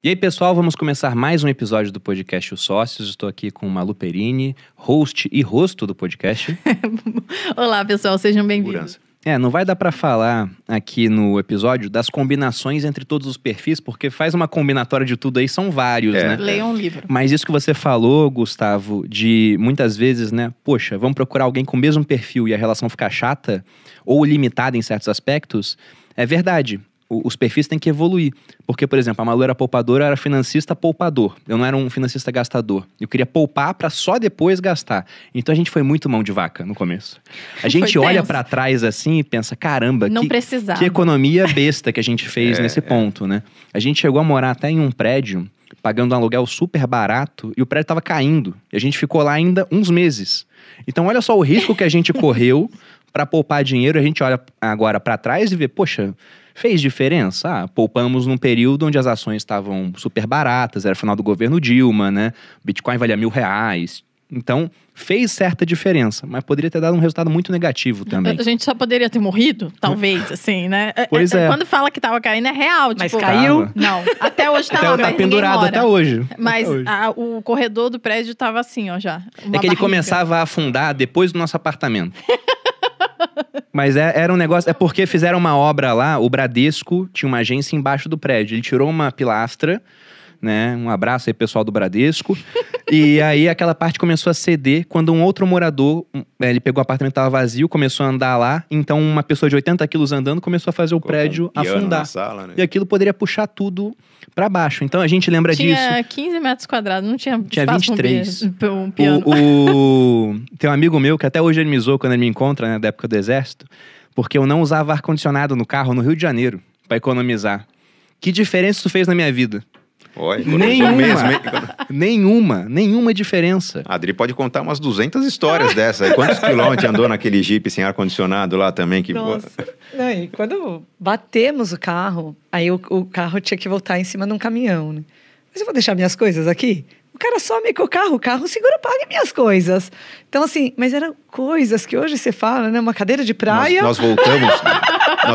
E aí, pessoal, vamos começar mais um episódio do podcast Os Sócios. Estou aqui com Malu Perini, host e rosto do podcast. Olá, pessoal, sejam bem-vindos. Não vai dar para falar aqui no episódio das combinações entre todos os perfis, porque faz uma combinatória de tudo aí, são vários, né? Leiam um livro. Mas isso que você falou, Gustavo, de muitas vezes, né? Poxa, vamos procurar alguém com o mesmo perfil e a relação ficar chata ou limitada em certos aspectos, é verdade. Os perfis têm que evoluir. Porque, por exemplo, a Malu era poupadora, eu era financista poupador. Eu não era um financista gastador. Eu queria poupar para só depois gastar. Então a gente foi muito mão de vaca no começo. A gente olha para trás assim e pensa, caramba, não precisava. Que economia besta que a gente fez nesse ponto, né? A gente chegou a morar até em um prédio, pagando um aluguel super barato, e o prédio estava caindo. E a gente ficou lá ainda uns meses. Então olha só o risco que a gente correu para poupar dinheiro. A gente olha agora para trás e vê, poxa, fez diferença? Poupamos num período onde as ações estavam super baratas, era final do governo Dilma, né? Bitcoin valia R$1.000. Então, fez certa diferença, mas poderia ter dado um resultado muito negativo também. A gente só poderia ter morrido, talvez, assim, né? Pois é. Quando fala que tava caindo, é real. Mas tipo, caiu? Não, até hoje tá lá, Tá pendurado até hoje. Mas o corredor do prédio tava assim, ó, já. É que ele começava a afundar depois do nosso apartamento. Mas era um negócio, é porque fizeram uma obra lá, o Bradesco tinha uma agência embaixo do prédio. Ele tirou uma pilastra, né? Um abraço aí, pessoal do Bradesco. E aí aquela parte começou a ceder quando um outro morador, ele pegou o apartamento que estava vazio, começou a andar lá. Então uma pessoa de 80 quilos andando começou a fazer o prédio afundar. Na sala, né? E aquilo poderia puxar tudo pra baixo. Então a gente lembra disso. Tinha 15 metros quadrados, não tinha espaço 23. Um piano. Tem um amigo meu que até hoje ele me zoou quando ele me encontra, né, da época do exército, porque eu não usava ar-condicionado no carro no Rio de Janeiro pra economizar. Que diferença isso fez na minha vida? Oi, Nenhuma diferença. A Adri pode contar umas 200 histórias dessas. Aí. Quantos quilômetros andou naquele Jeep sem ar-condicionado lá também? Que Nossa. Não, e quando batemos o carro, aí o carro tinha que voltar em cima de um caminhão, né? Mas eu vou deixar minhas coisas aqui? O cara some com o carro segura, paga minhas coisas. Então, assim, mas eram coisas que hoje você fala, né? Uma cadeira de praia. Nós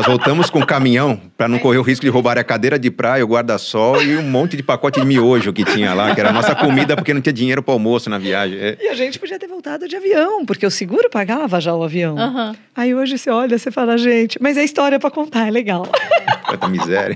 voltamos com o caminhão para não correr o risco de roubar a cadeira de praia, o guarda-sol e um monte de pacote de miojo que tinha lá, que era a nossa comida porque não tinha dinheiro para almoço na viagem. E a gente podia ter voltado de avião, porque o seguro pagava já o avião. Uhum. Aí hoje você olha, você fala, gente, mas é história para contar, é legal. Quanta miséria.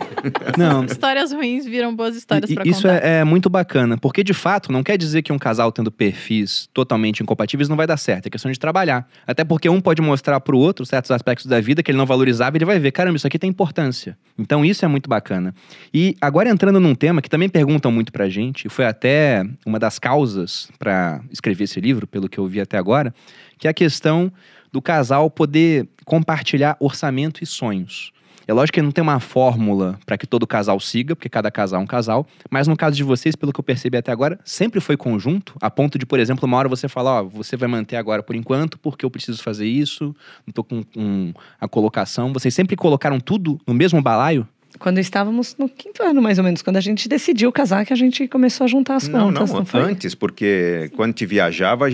Não. Histórias ruins viram boas histórias para contar. Isso é muito bacana, porque de fato não quer dizer que um casal tendo perfis totalmente incompatíveis não vai dar certo, é questão de trabalhar. Até porque um pode mostrar pro outro certos aspectos da vida que ele não valorizava e ele vai ver, caramba, isso aqui tem importância. Então isso é muito bacana. E agora entrando num tema que também perguntam muito pra gente, e foi até uma das causas pra escrever esse livro, pelo que eu vi até agora, que é a questão do casal poder compartilhar orçamento e sonhos. É lógico que não tem uma fórmula para que todo casal siga, porque cada casal é um casal, mas no caso de vocês, pelo que eu percebi até agora, sempre foi conjunto, a ponto de, por exemplo, uma hora você falar, você vai manter agora por enquanto, porque eu preciso fazer isso, não tô com a colocação. Vocês sempre colocaram tudo no mesmo balaio? Quando estávamos no 5º ano, mais ou menos, quando a gente decidiu casar, que a gente começou a juntar as contas, não foi? Antes, porque quando a gente viajava,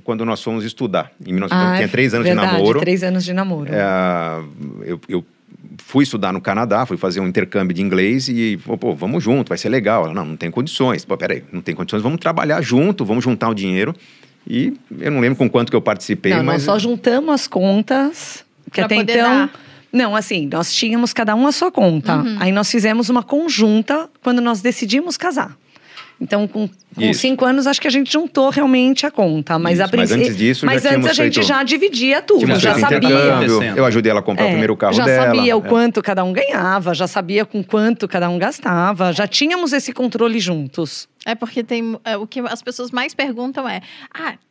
quando nós fomos estudar, em 1990, tinha 3 anos verdade, de namoro. 3 anos de namoro. Eu fui estudar no Canadá, fui fazer um intercâmbio de inglês e, pô, vamos junto, vai ser legal. Ela, não tem condições. Pô, peraí, não tem condições, vamos trabalhar junto, vamos juntar o dinheiro. E eu não lembro com quanto que eu participei, não, mas... nós só juntamos as contas, que pra até poder então... dar. Não, assim, nós tínhamos cada um a sua conta. Uhum. Aí nós fizemos uma conjunta quando nós decidimos casar. Então, com 5 anos, acho que a gente juntou realmente a conta. Mas, mas antes disso, mas já antes a gente já dividia tudo, já sabia. Eu ajudei ela a comprar o primeiro carro já dela. Já sabia o quanto cada um ganhava, já sabia com quanto cada um gastava. Já tínhamos esse controle juntos. É porque tem o que as pessoas mais perguntam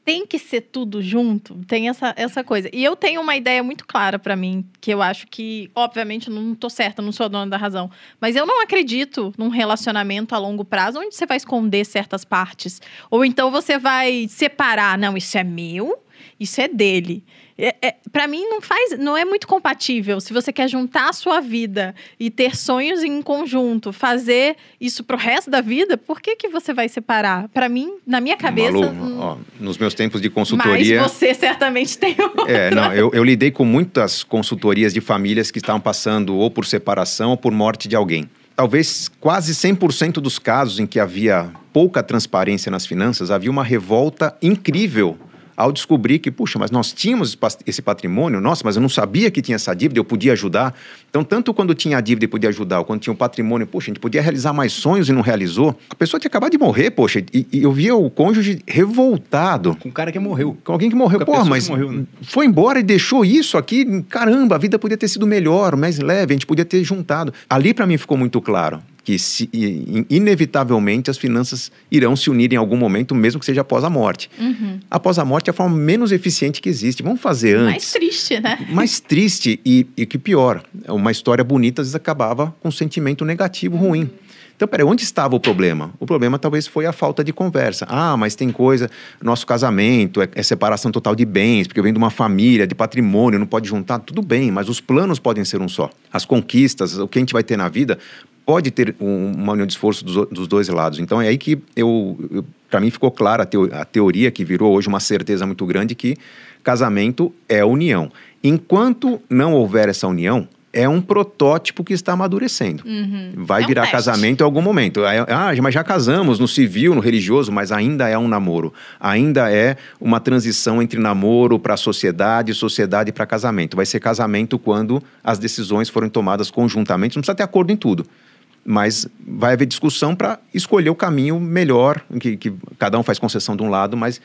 tem que ser tudo junto? Tem essa coisa. E eu tenho uma ideia muito clara pra mim, que eu acho que, obviamente, eu não tô certa, não sou a dona da razão, mas eu não acredito num relacionamento a longo prazo onde você vai esconder certas partes. Ou então você vai separar, não, isso é meu, isso é dele. Pra mim não é muito compatível. Se você quer juntar a sua vida e ter sonhos em conjunto, fazer isso pro resto da vida, por que você vai separar? Pra mim, na minha cabeça... Malu, nos meus tempos de consultoria... Mas você certamente tem outra. Eu lidei com muitas consultorias de famílias que estavam passando ou por separação ou por morte de alguém. talvez quase 100% dos casos em que havia pouca transparência nas finanças, havia uma revolta incrível ao descobrir que, puxa, mas nós tínhamos esse patrimônio, nossa, mas eu não sabia que tinha essa dívida, eu podia ajudar. Então, tanto quando tinha a dívida e podia ajudar, ou quando tinha o patrimônio, poxa, a gente podia realizar mais sonhos e não realizou. A pessoa tinha acabado de morrer, poxa, e eu via o cônjuge revoltado. Com um cara que morreu. Com alguém que morreu. Com a Pô, pessoa mas que morreu, né? foi embora e deixou isso aqui, caramba, a vida podia ter sido melhor, mais leve, a gente podia ter juntado. Ali, para mim, ficou muito claro que inevitavelmente as finanças irão se unir em algum momento, mesmo que seja após a morte. Após a morte é a forma menos eficiente que existe. Vamos fazer antes. Mais triste, né? Mais triste e que pior, uma história bonita às vezes acabava com um sentimento negativo, ruim. Então, peraí, onde estava o problema? O problema talvez foi a falta de conversa. Ah, mas tem coisa, nosso casamento é separação total de bens, porque eu venho de uma família, de patrimônio, não pode juntar, tudo bem, mas os planos podem ser um só. As conquistas, o que a gente vai ter na vida, pode ter uma união de esforço dos dois lados. Então, é aí que para mim ficou clara a teoria que virou hoje uma certeza muito grande que casamento é união. Enquanto não houver essa união, é um protótipo que está amadurecendo. Vai virar casamento em algum momento. Mas já casamos no civil, no religioso, mas ainda é um namoro. Ainda é uma transição entre namoro para sociedade, sociedade para casamento. Vai ser casamento quando as decisões forem tomadas conjuntamente. Não precisa ter acordo em tudo. Mas vai haver discussão para escolher o caminho melhor, que cada um faz concessão de um lado, mas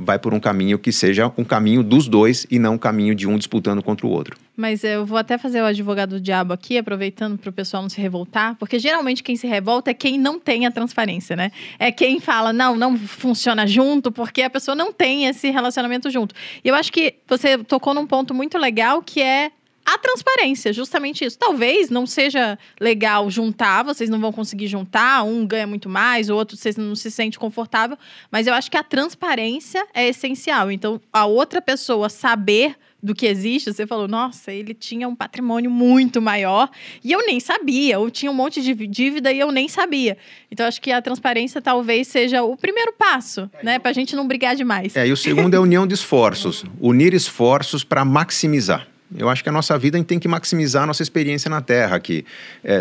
vai por um caminho que seja um caminho dos dois e não um caminho de um disputando contra o outro. Mas eu vou até fazer o advogado do diabo aqui, aproveitando para o pessoal não se revoltar, porque geralmente quem se revolta é quem não tem a transparência, né? É quem fala, não funciona junto, porque a pessoa não tem esse relacionamento junto. E eu acho que você tocou num ponto muito legal, que é a transparência, justamente isso. Talvez não seja legal juntar, vocês não vão conseguir juntar, um ganha muito mais, o outro vocês não se sente confortável, mas eu acho que a transparência é essencial. Então, a outra pessoa saber do que existe, você falou, nossa, ele tinha um patrimônio muito maior e eu nem sabia, ou tinha um monte de dívida e eu nem sabia. Então, acho que a transparência talvez seja o primeiro passo, né, pra gente não brigar demais. E o segundo é a união de esforços, unir esforços para maximizar. Eu acho que a nossa vida a gente tem que maximizar a nossa experiência na Terra, que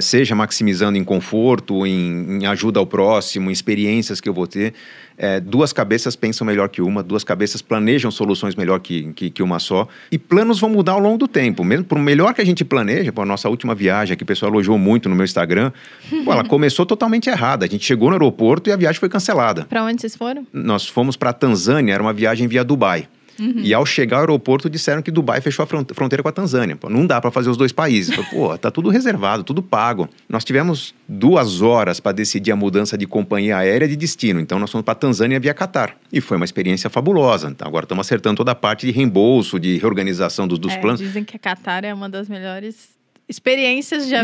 seja maximizando em conforto, em ajuda ao próximo, em experiências que eu vou ter. Duas cabeças pensam melhor que uma, duas cabeças planejam soluções melhor que uma só. E planos vão mudar ao longo do tempo. Mesmo por melhor que a gente planeja, a nossa última viagem, que o pessoal elogiou muito no meu Instagram, ela começou totalmente errada. A gente chegou no aeroporto e a viagem foi cancelada. Para onde vocês foram? Nós fomos para a Tanzânia, era uma viagem via Dubai. E ao chegar ao aeroporto disseram que Dubai fechou a fronteira com a Tanzânia. Não dá para fazer os dois países. Tá tudo reservado, tudo pago. Nós tivemos 2 horas para decidir a mudança de companhia aérea de destino. Então nós fomos para a Tanzânia via Catar. E foi uma experiência fabulosa. Então, agora estamos acertando toda a parte de reembolso, de reorganização dos planos. Dizem que a Catar é uma das melhores experiências de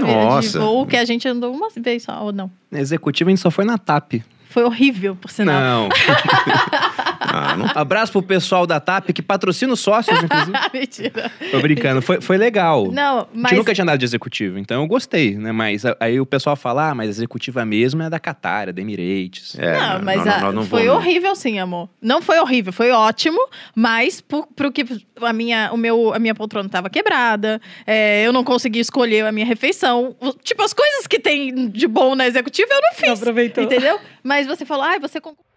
voo que a gente andou uma vez só, ou não? Na executiva a gente só foi na TAP. Foi horrível, por sinal. Não. Abraço pro pessoal da TAP, que patrocina os sócios, inclusive. Mentira. Tô brincando. Foi legal. Não, mas... A gente nunca tinha andado de executivo, então eu gostei, né? Mas aí o pessoal fala, mas a executiva mesmo é da Qatar, é da Emirates. Não, foi horrível sim, amor. Não foi horrível, foi ótimo, mas pro que a minha poltrona tava quebrada, eu não consegui escolher a minha refeição. Tipo, as coisas que tem de bom na executiva eu não fiz. Não aproveitou. Entendeu? Mas você falou, você concorda.